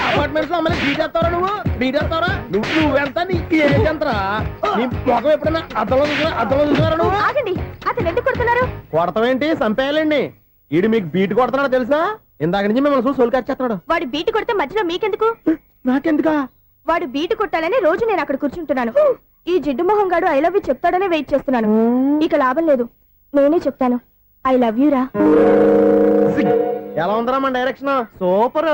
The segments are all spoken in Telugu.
అపార్ట్మెంట్స్ లో అమ్మని బీటేస్తావరా నువ్వెంత నీ ఏజ్ ఎంతరా? నీ మొఖం ఎప్పుడైనా అద్దంలో చూసారా నువ్వు? ఆగండి, అతను ఎందుకు కొడుతున్నారు? కొడతావేంటి? చంపేయాలండి. ఈడు మీకు బీట్ కొడుతున్నాడు తెలుసా? ఇందాక నుంచి మిమ్మల్ని చూసి సోలు కచ్చేస్తున్నాడు. వాడు బీటు కొడితే మధ్యలో మీకెందుకు? నాకెందుకా? వాడు బీటు కొట్టాలని రోజు నేను అక్కడ కూర్చుంటున్నాను. ఈ జిడ్డు మొహం గాడు ఐ లవ్ యూ చెప్తాడనే వెయిట్ చేస్తున్నాను. ఇక లాభం లేదు, నేనే చెప్తాను ఐ లవ్ యూ రా. ఎలా ఉందరా మన డైరెక్షన్? సూపర్.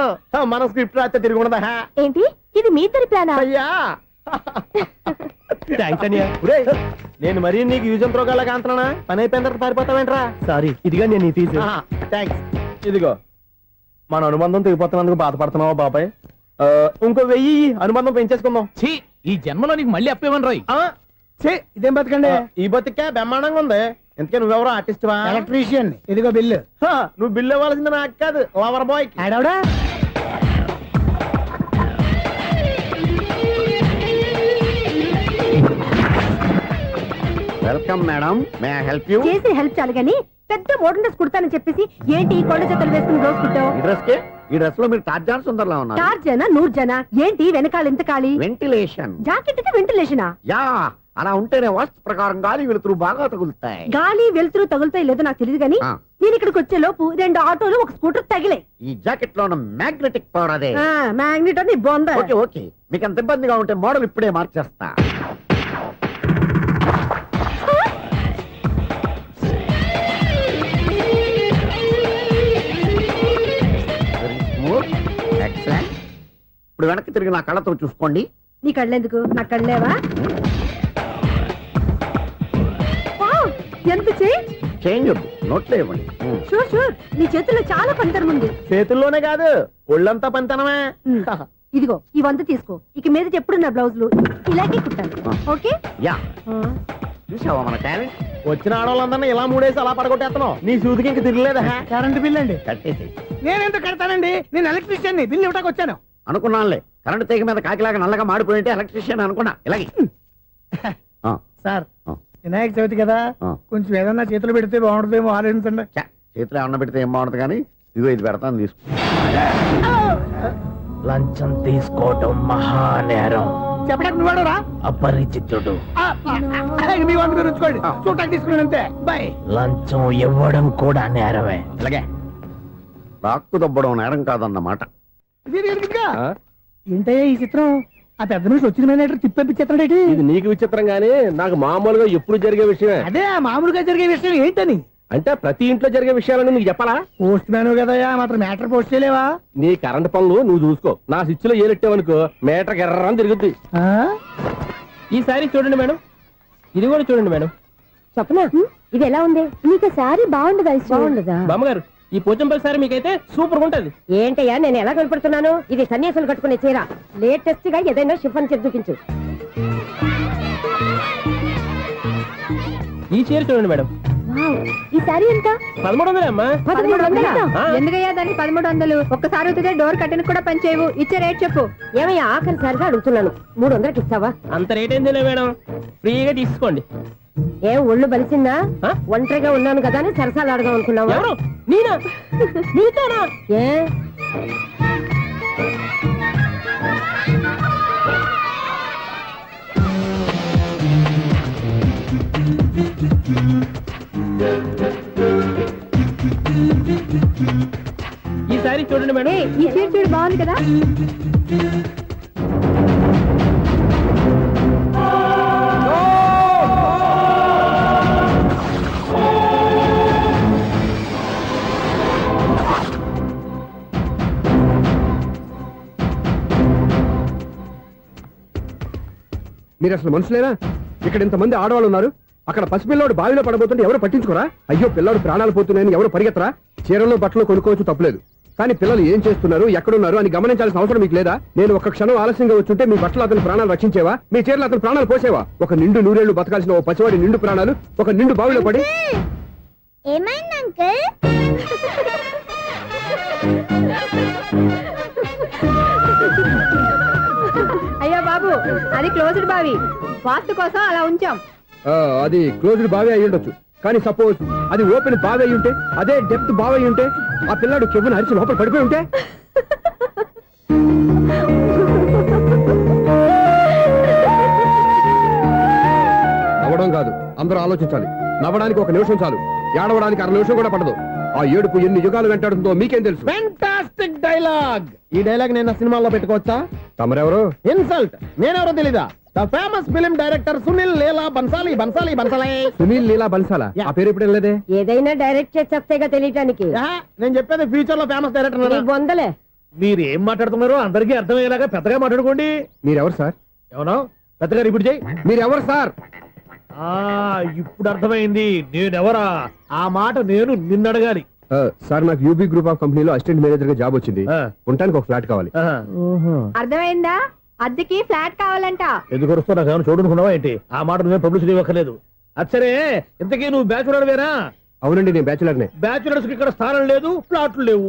మన స్క్రిప్ట్ రాస్తే తిరిగి ఉండదా? ఏంటి ఇది మీ ఇద్దరి ప్లానా? అయ్యా నేను మరీ నీకు యూజ్ అండ్ త్రోగాలా కాంతనా? పని అయిపోయిన తర్వాత పారిపోతావేంట్రా? సారీ, ఇదిగా నేను థ్యాంక్స్. ఇదిగో మన అనుబంధం తెగిపోతున్నందుకు బాధపడుతున్నావా బాబాయ్? ఇంకో 1000 అనుబంధం పెంచేసుకుందాం. ఈ జన్మలో నీకు మళ్ళీ అప్పేమని రాయి. ఇదేం బతకండి? ఈ బతికే బ్రహ్మాండంగా ఉంది. ఎందుకే నువ్వెవరో ఆర్టిస్ట్ వా? ఎలక్ట్రీషియన్. ఇదిగో బిల్లు. నువ్వు బిల్లు ఇవ్వాల్సింది నాకు కాదు, లవర్ బాయ్. ఆడవడా? Welcome madam, may I help you? చేసి హెల్ప్ చాలు గాని పెద్ద మోడల్ డ్రెస్ కుడతానని చెప్పేసి ఏంటి కొండ జతలు వేసుకుని రోజు కుట్టావు? ఈ డ్రెస్ లో మీరు టార్జాన్ సుందర్లా ఉన్నారు. 4 జన 100 జన ఏంటి వెనకాల ఎంత ఖాళీ? వెంటిలేషన్. జాకెట్ కి వెంటిలేషనా? యా, అలా ఉంటేనే వాస్తు ప్రకారం గాలి వెలుతురు బాగా తగులుతాయి. గాలి వెలుతురు తగులుతాయి లేదో నాకు తెలియదు గానీ నేను ఇక్కడికి వచ్చే లోపు 2 ఆటోలు ఒక స్కూటర్ తగిలాయి. ఈ జాకెట్ లో ఉన్న మ్యాగ్నెటిక్ పవర్ అదే. మ్యాగ్నెట్ అని బొంద. ఓకే, మీకు అంత ఇబ్బందిగా ఉంటే మోడల్ ఇప్పుడే మార్చేస్తా. ఇప్పుడు వెనక్కి తిరిగి నా కళ్ళతో చూసుకోండి. నీ కళ్ళెందుకు? నా కళ్ళేవా? ఎంత చేంజ్ నోట్లో ఇవ్వండి. షూర్ నీ చేతుల్లో చాలా పంతరం ఉంది. చేతుల్లోనే కాదు, ఒళ్ళంతా పంతనమే. ఇదిగో ఈ 100 తీసుకో. ఇక మీద ఎప్పుడు నా బ్లౌజులు ఇలాగే కుట్టాను. ఓకే? యా. చూసావా మన టాలెంట్? వచ్చిన ఆడవాళ్ళందరినీ ఇలా మూడేసి అలా పడగొట్టేస్తున్నావు. నీ సూదికి ఇంక తిరగలేదా? కరెంట్ బిల్ అండి. కట్టేసి. నేనెందుకు కడతానండి? నేను ఎలక్ట్రీషియన్ ని. బిల్లు ఇవ్వడానికి వచ్చాను. అనుకున్నానులే, కరెంట్ తీగ మీద కాకిలాగా నల్లగా మాడిపోయింటే ఎలక్ట్రీషియన్ అనుకున్నా. ఇలాగే సార్, వినాయక చవితి కదా, కొంచెం ఏదన్నా చేతులు పెడితే బాగుంటుందేమో ఆలోచించండి. చేతిలో ఏమన్నా పెడితే ఏం బాగుంటుంది కానీ ఇదిగో ఇది పెడతాను, తీసుకో. లంచం తీసుకోవటం మహానేరం. చెప్పడానికి నువ్వాడరా? అపరిచితుడు. మీ వంద మీరు ఉంచుకోండి, చూడటానికి తీసుకున్నాను అంతే. బాయ్. లంచం ఇవ్వడం కూడా నేరమే. ఇలాగే రాక్కు దబ్బడం నేరం కాదన్నమాట. ఏంటయ్యా ఈ చిత్రం? ఆ పెద్ద నుంచి వచ్చిన మేనేటర్ తిప్పించేస్తాడేటి? ఇది నీకు విచిత్రం గానీ నాకు మామూలుగా ఎప్పుడు జరిగే విషయమే. అదే మామూలుగా జరిగే విషయం ఏంటని? అంటే ప్రతి ఇంట్లో జరిగే విషయాలని నీకు చెప్పాలా? పోస్ట్ మ్యాన్ కదయ్యా, మాత్రం మ్యాటర్ పోస్ట్ చేయలేవా? నీ కరెంట్ పనులు నువ్వు చూసుకో. నా స్విచ్ లో ఏలెట్టావనుకో మీటర్ ఎర్రని తిరుగుద్ది. ఈసారి చూడండి మేడం, ఇది కూడా చూడండి మేడం. చెప్పనా ఇది ఎలా ఉంది? నీకు సారీ బాగుండదా? బాగుండదా బామ్మగారు? ఈ పోచంపల్లి సారీ మీకైతే సూపర్ ఉంటది. ఏంటయ్యా నేను ఎలా కనపడుతున్నాను? ఇది సన్యాసులు కట్టుకునే చీర. లేటెస్ట్ గా ఏదైనా షిఫన్ చేసి చూపించు. ఈ చీర చూడండి మేడం. ఈ సారీ ఎంత? 1300 అమ్మా. 1300? ఎందుకయ్యా దాన్ని 1300? ఒక్కసారి అవుతుందే డోర్ కట్టిన కూడా పనిచేయవు. ఇచ్చే రేట్ చెప్పు. ఏమయ్యా ఆఖరిసారిగా అడుగుతున్నాను, 300కి ఇస్తావా? అంత రేట్ ఏందిలే మేడం, ఫ్రీగా తీసుకోండి. ఏం ఒళ్ళు బలిసిందా? ఒంటరిగా ఉన్నాను కదా అని సరసాలు అడగా అనుకున్నావా? నేనా? నీతోనా? ఏ ఈ సారీ చూడండి మేడం. ఈ చీర చూడు, బాగుంది కదా? మీరు అసలు మనుషులేనా? ఇక్కడ ఇంతమంది ఆడవాళ్ళు ఉన్నారు, అక్కడ పసిపిల్లాడు బావిలో పడబోతుంటే ఎవరు పట్టించుకోరా? అయ్యో పిల్లాడు ప్రాణాలు పోతున్నాయని ఎవరు పరిగెత్తరా? చీరలో బట్టలు కొనుక్కోవచ్చు, తప్పలేదు. కానీ పిల్లలు ఏం చేస్తున్నారు, ఎక్కడున్నారు అని గమనించాల్సిన అవసరం మీకు లేదా? నేను ఒక్క క్షణం ఆలస్యంగా వచ్చుంటే మీ బట్టలు అతని ప్రాణాలు రక్షించేవా? మీ చీరలు అతని ప్రాణాలు పోసేవా? ఒక నిండు 100 ఏళ్లు బతకాల్సిన ఓ పసివాడి నిండు ప్రాణాలు ఒక నిండు బావిలో పడి. ఏమైంది అంకుల్? అయ్యో బాబు, అది క్లోజ్డ్ బావి, వాస్తు కోసం అలా ఉంచాం. అది క్లోజ్డ్ బావి అయి ఉండొచ్చు, కానీ సపోజ్ అది ఓపెన్ బావి అయి ఉంటే, అదే డెప్త్ బావి అయి ఉంటే, ఆ పిల్లాడు చెవును అరిచి లోపల పడిపోయి ఉంటే నవ్వడం కాదు, అందరూ ఆలోచించాలి. నవ్వడానికి 1 నిమిషం చాలు, ఏడవడానికి 1/2 నిమిషం కూడా పడదు. ఆ ఏడుపు ఎన్ని యుగాలు వెంటాడుతుందో మీకేం తెలుసు? Fantastic dialogue. ఈ డైలాగ్ నేను సినిమాలో పెట్టుకోవచ్చా? తమరెవరు? ఇన్సల్ట్. నేనెవరో తెలీదా? The famous film director Sunil Leela Bansali. Bansali Bansali Sunil Leela బన్సాలా? Yeah. ఆ పేరు ఇప్పుడు లేదే. ఏదైనా డైరెక్ట్ చేసేస్తేగా తెలియటానికి నేను చెప్పేది ఫ్యూచర్ లో ఫేమస్ డైరెక్టర్. బొందలే. మీరు ఏం మాట్లాడుతున్నారో అందరికీ అర్థమయ్యేలాగా పెద్దగా మాట్లాడుకోండి. మీరెవరు సార్? ఎవరో పెద్దగా రిపీట్ చేయి. మీరెవరు సార్? ఇప్పుడు అర్థమైంది నేనెవరా. ఆ మాట నేను నిన్ను అడగాలి. సార్, నాకు యూబీ గ్రూప్ ఆఫ్ కంపెనీలో అసిస్టెంట్ మేనేజర్ గా జాబ్ వచ్చింది. ఉండటానికి ఒక ఫ్లాట్ కావాలి. అర్థమైందా? అద్దెకి ఫ్లాట్ కావాలంట. ఎందుకు వస్తున్నా నాకు ఏమైనా చూడనుకున్నావా ఏంటి? ఆ మాట నువ్వే పబ్లిసిటీ ఇవ్వక్కర్లేదు. అచ్చరే, ఇంతకీ నువ్వు బ్యాచులర్ వేరా? అవునండి, నేను బ్యాచులర్నే. బ్యాచులర్స్ కి ఇక్కడ స్థానం లేదు, ఫ్లాట్లు లేవు.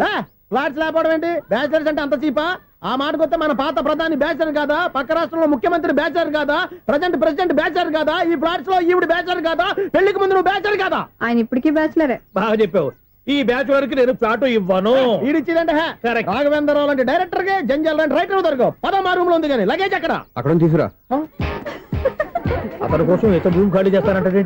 ఫ్లాట్స్ లేకపోవడం ఏంటి? బ్యాచులర్స్ అంటే అంత చీపా? ఆ మాటకొస్తే మన పాత ప్రధాని బ్యాచులర్ కాదా? పక్క రాష్ట్రంలో ముఖ్యమంత్రి బ్యాచులర్ కాదా? ప్రెసిడెంట్ బ్యాచులర్ కాదా? ఈ ఫ్లాట్స్ లో ఈవిడ బ్యాచులర్ కాదా? పెళ్లికి ముందు నువ్వు బ్యాచులర్ కాదా? ఆయన ఇప్పటికీ బ్యాచులరే. బాగా చెప్పావు. ఈ బ్యాచులర్ కి నేను ఫ్లాట్ ఇవ్వను. ఈడిచ్చిందంటే రాఘవేంద్రరావు లాంటి డైరెక్టర్ కి, జంజాల్ లాంటి రైటర్ దొరకవు. పదమా రూమ్ లో ఉంది కానీ లగేజ్ అక్కడ. అక్కడ తీసుకురా. అతని కోసం ఎంత రూమ్ ఖాళీ చేస్తానంటే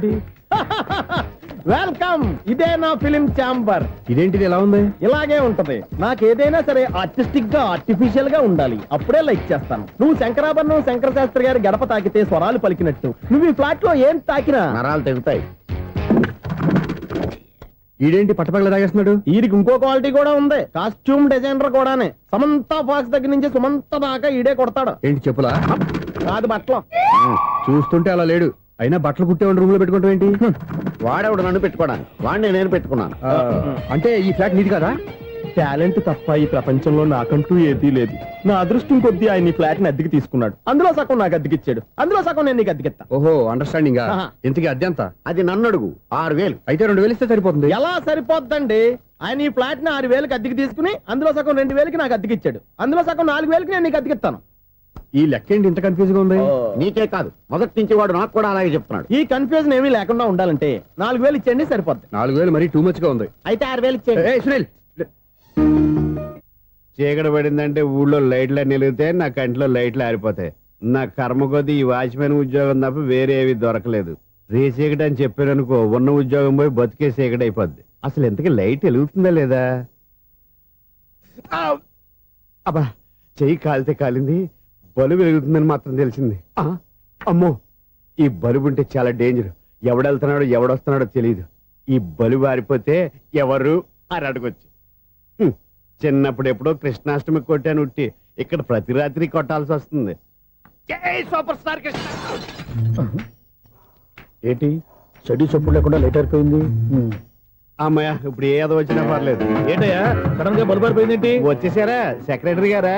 వెల్కమ్. ఇదే నా ఫిలిం ఛాంబర్. ఇదేంటిది ఎలా ఉంది? ఇలాగే ఉంటది. నాకు ఏదైనా సరే ఆర్టిస్టిక్ గా, ఆర్టిఫిషియల్ గా ఉండాలి. అప్పుడే లైక్ చేస్తాను. నువ్వు శంకరాభరణం శంకర శాస్త్రి గారి గడప తాకితే స్వరాలు పలికినట్టు నువ్వు ఈ ఫ్లాట్ లో ఏం తాకినా నరాలు తెగుతాయి. ఈడేంటి పట్టపగల తాగేస్తున్నాడు? వీరికి ఇంకో క్వాలిటీ కూడా ఉంది. కాస్ట్యూమ్ డిజైనర్ కూడానే. సమంత ఫాక్స్ దగ్గర నుంచి సుమంత దాకా ఈడే కొడతాడు. ఏంటి చెప్పులా? కాదు, బట్టలు. చూస్తుంటే అలా లేడు. అయినా బట్టలు కుట్టేవాడి రూమ్ లో పెట్టుకుంటాం ఏంటి? వాడేవాడు నన్ను పెట్టుకోవడానికి, వాడిని నేను పెట్టుకున్నాను. అంటే ఈ ఫ్లాట్ నీది కదా? టాలెంట్ తప్ప ఈ ప్రపంచంలో నాకంటూ ఏదీ లేదు. నా అదృష్టం కొద్దీ ఆయన ఈ ఫ్లాట్ ని అద్దెకి తీసుకున్నాడు. అందులో సగం నాకు అద్దెకిచ్చాడు, అందులో సగం నేను నీకు అద్దెకిస్తా. ఓహో, అండర్స్టాండింగ్. ఆహా. ఇంతకీ అద్దె ఎంత? అది నన్ను అడుగు. 6,000. అయితే 2,000 ఇస్తే సరిపోతుంది. ఎలా సరిపోద్దండి? ఆయన ఈ ఫ్లాట్ ని 6,000కి అద్దెకి తీసుకుని అందులో సగం 2,000కి నాకు అద్దెకిచ్చాడు, అందులో సగం 4,000కి నేను నీకు అద్దెకిస్తాను. ఈ లెక్క ఏంటి ఇంత కన్ఫ్యూజ్ గా ఉంది? నీకే కాదు, మొదటి నుంచి వాడు నాకు కూడా అలాగే చెప్తున్నాడు. ఈ కన్ఫ్యూజన్ ఏమీ లేకుండా ఉండాలంటే 4,000 ఇచ్చేయండి, సరిపోద్ది. 4,000 మరీ టూ మచ్ గా ఉంది. అయితే 6,000 ఇచ్చేయండి. ఏయ్, సునీల్. చీకటి పడిందంటే ఊళ్ళో లైట్లు నిలిగితే నా కంటిలో లైట్లు ఆరిపోతాయి. నా కర్మ కొద్దీ ఈ వాచ్మెన్ ఉద్యోగం తప్ప వేరే ఏవి దొరకలేదు. రేసీకటి అని చెప్పారనుకో, ఉన్న ఉద్యోగం పోయి బతికే చీకటి అయిపోద్ది. అసలు ఇంతకీ లైట్ వెలుగుతుందా లేదా? అబ్బా, చెయ్యి కాలితే కాలింది, బలుబు వెలుగుతుందని మాత్రం తెలిసింది. అమ్మో, ఈ బలుబు ఉంటే చాలా డేంజర్. ఎవడెళ్తున్నాడో ఎవడొస్తున్నాడో తెలియదు. ఈ బలుబు ఆరిపోతే ఎవరు అని అడగొచ్చు. చిన్నప్పుడు ఎప్పుడో కృష్ణాష్టమి కొట్టాను ఉట్టి, ఇక్కడ ప్రతి రాత్రి కొట్టాల్సి వస్తుంది. Super star Krishna. ఏంటి చెడు చెప్పుడు లేకుండా లేట్ అయిపోయింది? అమ్మయ్య, ఇప్పుడు ఏదో వచ్చినా పర్లేదు. ఏంటయ్యా సడన్ గా బల్బు అయిపోయింది? వచ్చేసారా సెక్రటరీ గారా?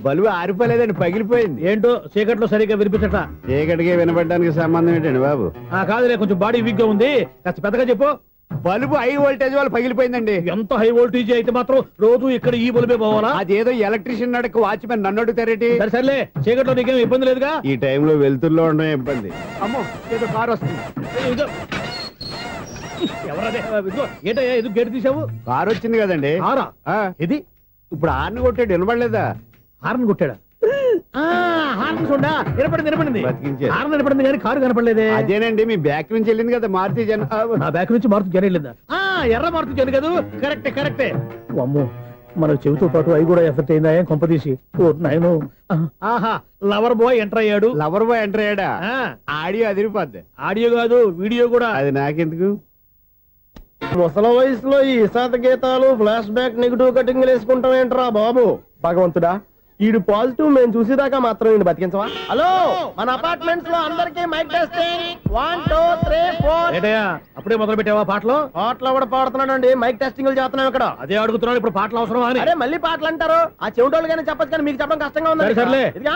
బలుబు ఆరిపోలేదండి, పగిలిపోయింది. ఏంటో చీకట్లో సరిగ్గా వినిపించట. చీకటిగా వినపడడానికి సంబంధం ఏంటండి బాబు? కాదులే, కొంచెం బాడీ వీక్ గా ఉంది, కాస్త పెద్దగా చెప్పు. బల్బు హై వోల్టేజ్ వాళ్ళు పగిలిపోయిందండి. ఎంత హై వోల్టేజ్ అయితే మాత్రం రోజు ఇక్కడ ఈ బల్బే పోవాలా? అదేదో ఎలక్ట్రీషియన్ నడక వాచ్మెన్ నన్ను అడుగుతారేటి? సరే సర్లే, చీకట్లో నీకేం ఇబ్బంది లేదుగా? ఈ టైంలో వెళ్తుల్లో ఉండడం ఇబ్బంది. అమ్మో, ఏదో కారు వస్తుంది. ఎవరదే? ఏంటయ్యా ఎందుకు గేటు తీసావు? కారు వచ్చింది కదండి. కారా? ఇది ఇప్పుడు హార్న్ కొట్టాడు, వినపడలేదా? హార్న్ కొట్టాడా? హార్న్ చూడా వినపడింది. బతికించారు. హార్న్ వినపడింది కానీ కారు కనపడలేదే. అదేనండి, మీ బ్యాక్ నుంచి వెళ్ళింది కదా మారుతి జన. నా బ్యాక్ నుంచి మారుతు జరగలేదా? ఎర్ర మారుతు జన కదా? కరెక్టే. అమ్మో, మన చెవితో పాటు అవి కూడా ఎఫెక్ట్ అయిందా కొంపదీసి? నాయను. ఆహా, లవర్ బాయ్ ఎంటర్ అయ్యాడు. లవర్ బాయ్ ఎంటర్ అయ్యాడా? ఆడియో అదిరిపోద్ది. ఆడియో కాదు, వీడియో కూడా. అది నాకెందుకు? ముసల వయసులో ఈ ఇసాత గీతాలు, ఫ్లాష్ బ్యాక్, నెగిటివ్ కటింగ్ వేసుకుంటాం ఏంట్రా బాబు? భగవంతుడా, ఈడు పాజిటివ్ మేము చూసేదాకా మాత్రం ఈయన బతికించవా? హలో, మన అపార్ట్మెంట్స్ లో అందరికి మైక్ టెస్టింగ్. 1 2 3 4. ఏటయ్యా అప్పుడే మొదలు పెట్టావా పాటలు? పాటలు కూడా పాడుతున్నాడండి, మైక్ టెస్టింగ్ చేస్తున్నాం ఇక్కడ. అదే అడుగుతున్నాడు, ఇప్పుడు పాటలు అవసరమా అని. అరే మళ్ళీ పాటలు అంటారు, ఆ చెవిటోళ్ళు కానీ చెప్పచ్చు కానీ మీకు చెప్పడం కష్టంగా ఉంది. సర్లే, ఇది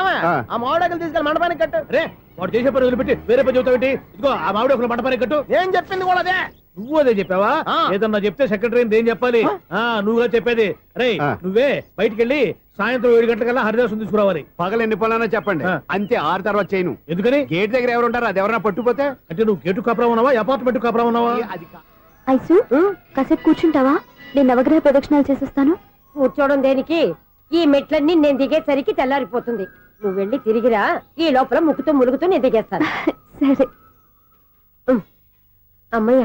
ఆ మామిడాకులు తీసుకెళ్ళి మండపానికి కట్టు. రే, వాడు చేసే పని వదిలిపెట్టి వేరే పని చెబుతావు ఏంటి? ఇదిగో ఆ మామిడాకులు మండపానికి కట్టు. నేను చెప్పింది కూడా అదే. నువ్వు అదే చెప్పావా? ఏదన్నా చెప్తే సెక్రటరీ ఏం చెప్పాలి? నువ్వుగా చెప్పేది. రే, నువ్వే బయటికి వెళ్ళి సాయంత్రం 7 గంటలకల్లా హరిదాసం తీసుకురావాలి. పగలు ఎన్ని పనులన్నా చెప్పండి, అంతే. 6 తర్వాత చేయను. ఎందుకని? గేట్ దగ్గర ఎవరు ఉంటారు, అది ఎవరన్నా పట్టుపోతే. అంటే నువ్వు గేటు కాపురా ఉన్నావా, అపార్ట్మెంట్ కాపురా ఉన్నావా? అది ఐసు, కాసేపు కూర్చుంటావా? నేను నవగ్రహ ప్రదక్షిణాలు చేసేస్తాను. కూర్చోవడం దేనికి? ఈ మెట్లన్నీ నేను దిగేసరికి తెల్లారిపోతుంది. నువ్వు వెళ్ళి తిరిగిరా, ఈ లోపల ముక్కుతూ ములుగుతూ నేను దిగేస్తాను. సరే. అమ్మయ్య,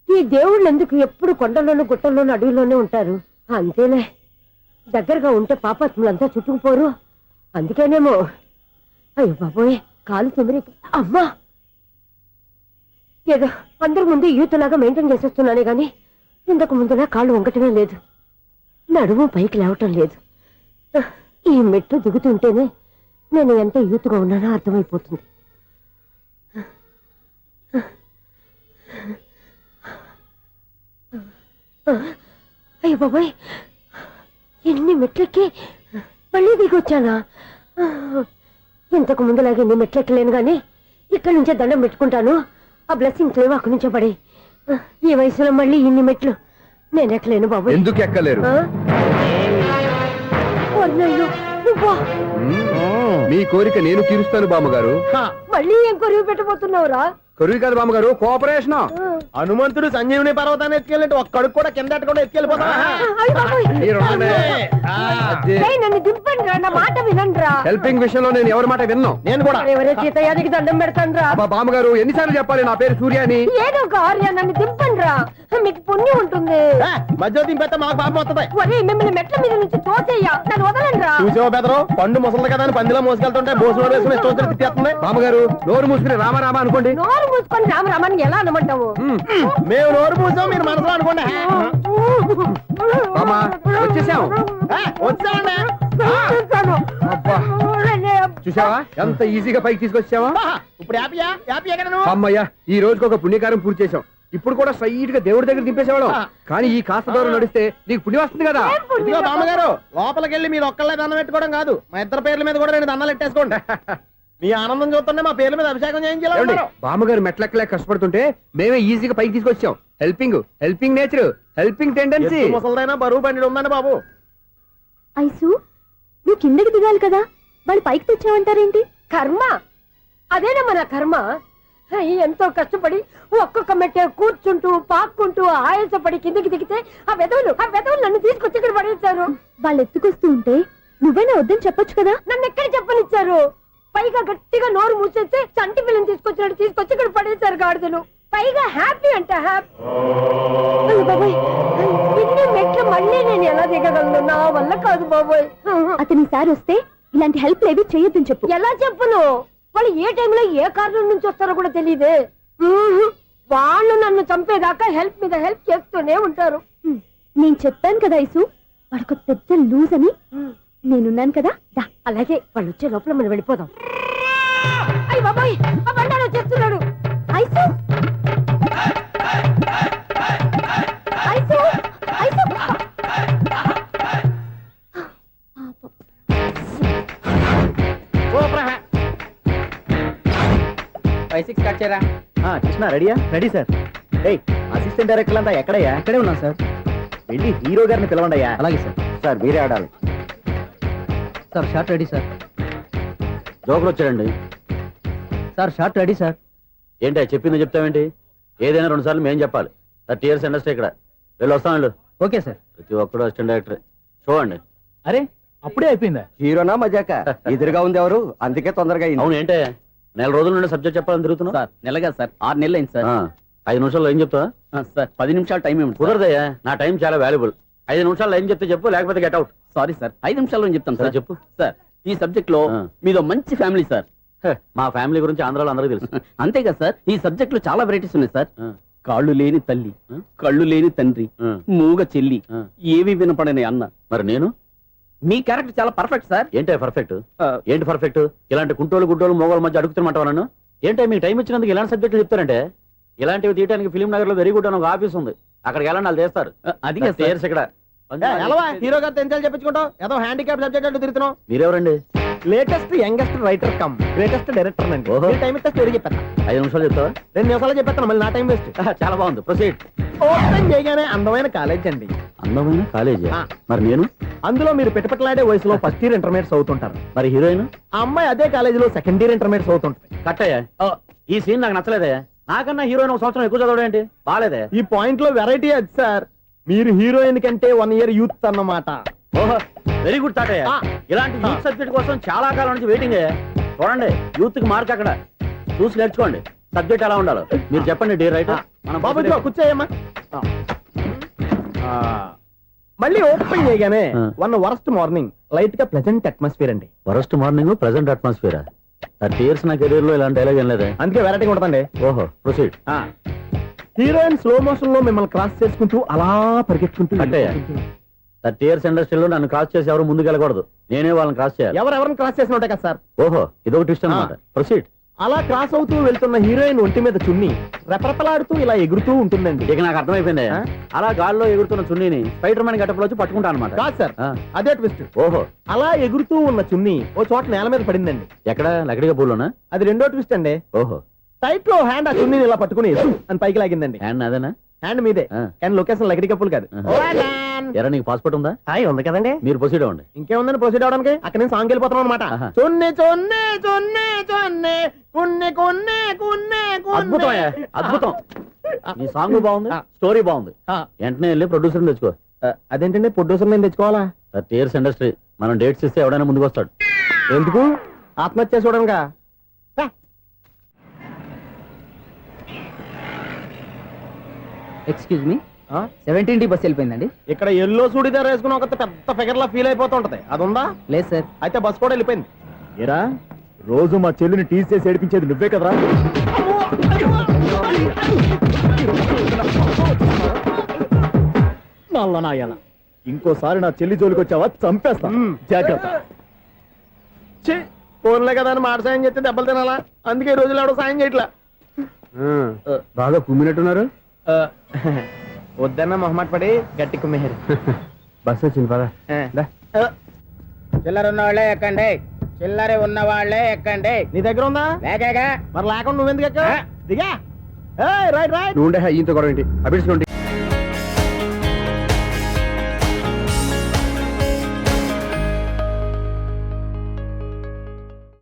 ఈ దేవుళ్ళు ఎందుకు ఎప్పుడు కొండల్లోనూ గుట్టల్లోనూ అడవిలోనే ఉంటారు? అంతేలే, దగ్గరగా ఉంటే పాపాత్ములంతా చుట్టుకుపోరు. అందుకేనేమో. అయ్యో బాబోయ్, కాలు తిమిరి. అమ్మా, ఏదో అందరి ముందు యూత్లాగా మెయింటైన్ చేసేస్తున్నానే గాని ఇంతకు ముందులా కాళ్ళు వంకటమే లేదు, నడుము పైకి లేవటం లేదు. ఈ మెట్లు దిగుతుంటేనే నేను ఎంత యూత్గా ఉన్నానో అర్థమైపోతుంది. అయ్యో బాబాయ్, ఎన్ని మెట్లెక్కి మళ్ళీ దిగొచ్చానా? ఇంతకు ముందులాగే ఎన్ని మెట్లెక్కలేను గాని ఇక్కడి నుంచే దండం పెట్టుకుంటాను. ఆ బ్లెస్సింగ్స్ లేవు అక్కడి నుంచే పడి. ఈ వయసులో మళ్ళీ ఇన్ని మెట్లు నేను ఎక్కలేను బాబు. ఎందుకు ఎక్కలేరు? మీ కోరిక నేను తీరుస్తాను బామ్మగారు. మళ్ళీ ఏం కొరివి పెట్టబోతున్నావురా? కొరివి కాదు బామ్మగారు, కోఆపరేషన్. హనుమంతుడు సంజీవుని పర్వతాన్ని ఎత్తుకెళ్ళి ఒక్కడికి కూడా కింద ఎట్టకుండా ఎత్తుకెళ్ళిపోతా. నన్ను దింపండి రా, నా మాట వినండి రా. హెల్పింగ్ విషయంలో నేను ఎవరి మాట విన్నాను. నేను కూడా. ఎవరే సీతయ్యానికి దండం పెడతాను రా. బామ్మగారు ఎన్నిసార్లు చెప్పాలి నా పేరు సూర్య అని? ఏదో ఒక ఆర్య, నన్ను దింపండి రా, మీకు పుణ్యం ఉంటుంది. మధ్యలో దింపేస్తే మాకు పాపం వస్తుంది. ఒరే, మిమ్మల్ని మెట్ల మీద నుంచి తోసేయ్యా, నన్ను వదలండి రా. చూసావా బెదరు, పండు ముసలి కదా అని పందిలో మోసుకెళ్తుంటే భోజనం వేసుకుని ఇష్టం తిట్టేస్తుంది. బామ్మగారు నోరు మూసుకుని రామారామ అనుకోండి. నోరు మూసుకొని రామరామాన్ని ఎలా అనమంటావు? మేము నోరు మూసాం, మీరు మనసులో అనుకోండి. బామ్మ వచ్చేసాం. వచ్చామండి. అబ్బా, చూసావా ఎంత ఈజీగా పైకి తీసుకొచ్చావా? ఇప్పుడు హ్యాపీయా? హ్యాపీయా కదా నువ్వు? అమ్మయ్యా, ఈ రోజుకి ఒక పుణ్యకారం పూర్తి చేసాం. ఇప్పుడు కూడా స్ట్రైట్ గా దేవుడి దగ్గర దింపేసేవాడు. కానీ ఈ కాస్త దూరం నడిస్తే నీకు పుణ్యం వస్తుంది కదా. ఇదిగో బామ్మగారు, లోపలికి వెళ్ళి మీరు ఒక్కళ్ళే దండం పెట్టుకోవడం కాదు, మా ఇద్దరు పేర్ల మీద కూడా 2 దండాలు పెట్టేసుకోండి. మీ ఆనందం చూస్తుంటే మా పేర్ల మీద అభిషేకం చేయించాలి. బామ్మగారు మెట్లెక్కలే కష్టపడుతుంటే మేమే ఈజీగా పైకి తీసుకొచ్చాం. Helping nature, helping tendency. ముసలిదైనా బరువు బండి ఉందండి బాబు. ఐసు, నువ్వు కిందకి దిగాలి కదా, వాళ్ళు పైకి తెచ్చావంటారేంటి? కర్మ, అదేనమ్మా నా కర్మ. ఎంతో కష్టపడి ఒక్కొక్క మెట్టే కూర్చుంటూ పాక్కుంటూ ఆయాసపడి కిందకి దిగితే ఆ వెధవులు నన్ను తీసుకొచ్చి ఇక్కడ పడేశారు. వాళ్ళు ఎత్తుకొస్తూ ఉంటే నువ్వేనా వద్దని చెప్పొచ్చు కదా. నన్ను ఎక్కడ చెప్పనిచ్చారు? పైగా గట్టిగా నోరు మూసేస్తే చంటి పిల్లని తీసుకొచ్చి ఇక్కడ పడేశారు గాడిదలు. పైగా హ్యాపీ అంటే హ్యాపీ. బాబోయ్, ఇన్ని మెట్లు మళ్ళీ నేను ఎలా దిగగలను? నా వల్ల కాదు బాబోయ్. అతని సారి వస్తే ఇలాంటి హెల్ప్ లేవి చేయొద్దని చెప్పు. ఎలా చెప్పును? వాళ్ళు ఏ టైంలో ఏ కారణం నుంచి వస్తారో కూడా తెలియదే. వాళ్ళు నన్ను చంపేదాకా హెల్ప్ మీద హెల్ప్ చేస్తూనే ఉంటారు. నేను చెప్పాను కదా ఐసు, వాడికి పెద్ద లూజ్ అని. నేనున్నాను కదా. అలాగే, వాళ్ళు వచ్చే లోపల మనం వెళ్ళిపోదాం. అయ్య బాబాయ్, ఆ బండారు వచ్చేస్తున్నాడు. Ice, ice, ice. 5-6 స్టార్ట్ చేయరా. కృష్ణ రెడీయా? Ready sir. అసిస్టెంట్ డైరెక్టర్ అంతా ఎక్కడయ్యా? ఇక్కడే ఉన్నాం సార్. వెళ్ళి హీరో గారిని పిలవండి అయ్యా. అలాగే సార్. సార్ మీరే ఆడాలి. Sir shot ready sir. Joker వచ్చాడండి. Sir shot ready sir. ఏంటి చెప్పింది చెప్తావేంటి? ఏదైనా 2 సార్లు మేము చెప్పాలి. 30 years ఇండస్ట్రీ ఇక్కడ. వెళ్ళి వస్తాం వెళ్ళు. Okay sir. ప్రతి ఒక్కడు అసిస్టెంట్ డైరెక్టర్. చూడండి. అరే, అప్పుడే అయిపోయిందా? హీరోనా మజాక? ఎదురుగా ఉంది ఎవరు, అందుకే తొందరగా అయింది. అవును, ఏంటే 4 రోజుల నుండి సబ్జెక్ట్ చెప్పాలని తిరుగుతున్నా? సార్ నెలగా సార్, 6 నెలలు అయింది సార్. 5 నిమిషాల్లో ఏం చెప్తా సార్? 10 నిమిషాలు టైం ఏమి కుదరదయ్యా, నా టైం చాలా వాల్యుబుల్. 5 నిమిషాల్లో ఏం చెప్తే చెప్పు, లేకపోతే గెట్ అవుట్. సారీ సార్, 5 నిమిషాల్లో చెప్తాను సార్. చెప్పు సార్, ఈ సబ్జెక్ట్ లో మీదో మంచి ఫ్యామిలీ సార్. మా ఫ్యామిలీ గురించి ఆంధ్రాలో అందరికీ తెలుసు. అంతేగా సార్, ఈ సబ్జెక్ట్ లో చాలా వెరైటీస్ ఉన్నాయి సార్. కాళ్ళు లేని తల్లి, కళ్ళు లేని తండ్రి, మూగ చెల్లి, ఏవి వినపడని అన్న. మరి నేను? మీ క్యారెక్టర్ చాలా పర్ఫెక్ట్ సార్. ఏంటే పర్ఫెక్ట్? ఏంటి పర్ఫెక్ట్? ఇలాంటి కుంటోలు గుడ్డోలు మోగోళ్ళ మధ్య అడుగుతున్నమాట నన్ను. ఏంటంటే మీకు టైం ఇచ్చినందుకు ఇలాంటి సబ్జెక్టులు చెప్తారంటే? ఇలాంటివి తీయడానికి ఫిలిం నగర్ లో వెరీ గుడ్ అని ఒక ఆఫీస్ ఉంది, అక్కడికి వెళ్ళండి, వాళ్ళు చేస్తారు. అది ఇక్కడ హీరో గారితో ఎంత చెప్పించుకుంటావు? ఏదో హ్యాండిక్యాప్ సబ్జెక్ట్ అంటూ తిరుగుతున్నావు. మీరెవరండి? Latest youngest writer cum greatest director అండి. టైం ఇస్తే స్టోరీ చెప్పాను. 5 నిమిషాలు చెప్తావా? 2 నిమిషాలు చెప్పేస్తాను, మళ్ళీ నా టైం వేస్ట్. చాలా బాగుంది, ప్రొసీడ్. ఓపెన్ చేయగానే అందమైన కాలేజ్ అండి. అందమైన కాలేజ్? మరి నేను? అందులో మీరు పెట్టుపట్లాడే వయసులో ఫస్ట్ ఇయర్ ఇంటర్మీడియట్స్ అవుతుంటారు. మరి హీరోయిన్? ఆ అమ్మాయి అదే కాలేజీలో సెకండ్ ఇయర్ ఇంటర్మీడియట్స్ అవుతుంటాయి. కట్టయ్యా, ఈ సీన్ నాకు నచ్చలేదే. నాకన్నా హీరోయిన్ 1 సంవత్సరం ఎక్కువ చదవడం ఏంటి? బాలేదే. ఈ పాయింట్ లో వెరైటీ అది సార్. మీరు హీరోయిన్ కంటే 1 year యూత్ అన్నమాట. ఓహో వెరీ గుడ్ తాతయ్య. ఆ. ఇలాంటి యూత్ సబ్జెక్ట్ కోసం చాలా కాలం నుంచి వెయిటింగ్. చూడండి యూత్ కి మార్క్ అక్కడ చూసి నేర్చుకోండి. సబ్జెక్ట్ ఎలా ఉండాలో మీరు చెప్పండి డియర్ రైటర్. మనం బాబు ఇదిగో కూర్చోయమ్మా. మళ్ళీ ఓపెన్ చేయగానే ఆ. 1 worst మార్నింగ్ లైట్ గా ప్లెజెంట్ అట్మాస్ఫియర్ అండి. First morning present atmosphere 30 years నా కెరీర్ లో ఇలాంటి డైలాగ్ ఏం లేదే. అందుకే వెరైటీగా ఉంటుందండి. ఓహో ప్రొసీడ్. హీరోయిన్ స్లో మోషన్ లో మిమ్మల్ని క్రాస్ చేసుకుంటూ అలా పరిగెత్తుకుంటూ అంటే 30 years ఇండస్ట్రీలో నన్ను క్రాస్ చేసి ఎవరు ముందుకు వెళ్ళకూడదు. నేనే వాళ్ళని క్రాస్ చేయాలి. ఎవరెవరిని క్రాస్ చేసిన ఉంటాయి కదా సార్. ఓహో ఇదొక ట్విస్ట్ అన్నమాట. ప్రొసీడ్. అలా క్రాస్ అవుతూ వెళ్తున్న హీరోయిన్ ఒంటి మీద చున్ని రెపరెపలాడుతూ ఇలా ఎగురుతూ ఉంటుందండి. ఇక నాకు అర్థమైపోయింది. ఆ? అలా గాల్లో ఎగురుతున్న చున్నీని స్పైడర్ మ్యాన్ గట్టపులో వచ్చి పట్టుకుంటా అనమాట. కాదు సార్, అదే ట్విస్ట్. ఓహో అలా ఎగురుతూ ఉన్న చున్ని ఓ చోట నేల మీద పడిందండి. ఎక్కడ లకడిగా పూలోనా? అది రెండో ట్విస్ట్ అండి. ఓహో టైట్ లో హ్యాండ్ ఆ చున్నీని ఇలా పట్టుకుని సు అని పైకి లాగిందండి. హ్యాండ్ అదేనా? హ్యాండ్ మీదే ఆ. కానీ లొకేషన్ లకడి కప్పులు కాదు. ఎరా నీకు పాస్పోర్ట్ ఉందా? హాయ్ ఉంది కదండి. మీరు ప్రొసీడ్ అవ్వండి. ఇంకేముందని ప్రొసీడ్ అవడానికి అక్కడ నేను సాంగ్ వెళ్ళిపోతున్నాం అనమాట. ఆహా. చున్ని చున్ని చున్ని చున్ని కున్ని కున్ని కున్ని అద్భుతం అయ్యా, అద్భుతం. నీ సాంగ్ బాగుంది, స్టోరీ బాగుంది. వెంటనే వెళ్ళి ప్రొడ్యూసర్ తెచ్చుకో. అదేంటండి ప్రొడ్యూసర్ నేను తెచ్చుకోవాలా? 30 years ఇండస్ట్రీ మనం డేట్స్ ఇస్తే ఎవడైనా ముందుకు వస్తాడు. ఎందుకు? ఆత్మహత్య చూడనుగా. Excuse me 17D bus వెళ్ళిపోయిందండి. ఇక్కడ ఎల్లో చూడిదార్ వేసుకుని ఒక పెద్ద ఫిగర్ లా ఫీల్ అయిపోతుంటది. అది ఉందా? లేదు సార్. అయితే బస్ కూడా వెళ్ళిపోయింది. ఏరా రోజు మా చెల్లిని టీస్ చేసి ఏడిపించేది నువ్వే కదరా? నాయన ఇంకోసారి నా చెల్లి జోలికి వచ్చావా చంపేస్తా. జాగ్రత్త. ఫోన్లే కదా అని మాట సాయం చేస్తే దెబ్బలు తినాలా? అందుకే ఈ రోజులు ఎవడో సాయం చేయట్లా. బాగా కుమ్మినట్టున్నారు. వద్దన్న మొహమాట పడి గట్టి కుమ్మేరు. బస్ వచ్చింది పద. చిల్లర ఉన్న వాళ్ళే ఎక్కండి. చిల్లర ఉన్న వాళ్ళే ఎక్కండి. నీ దగ్గర ఉందా? లేకగా మరి లేకుండా నువ్వెందుకు ఎక్కావు? దిగా. Right right. నువ్వు ఉండే ఈయంతో గొడవ ఏంటి? అభిడ్చుకోండి.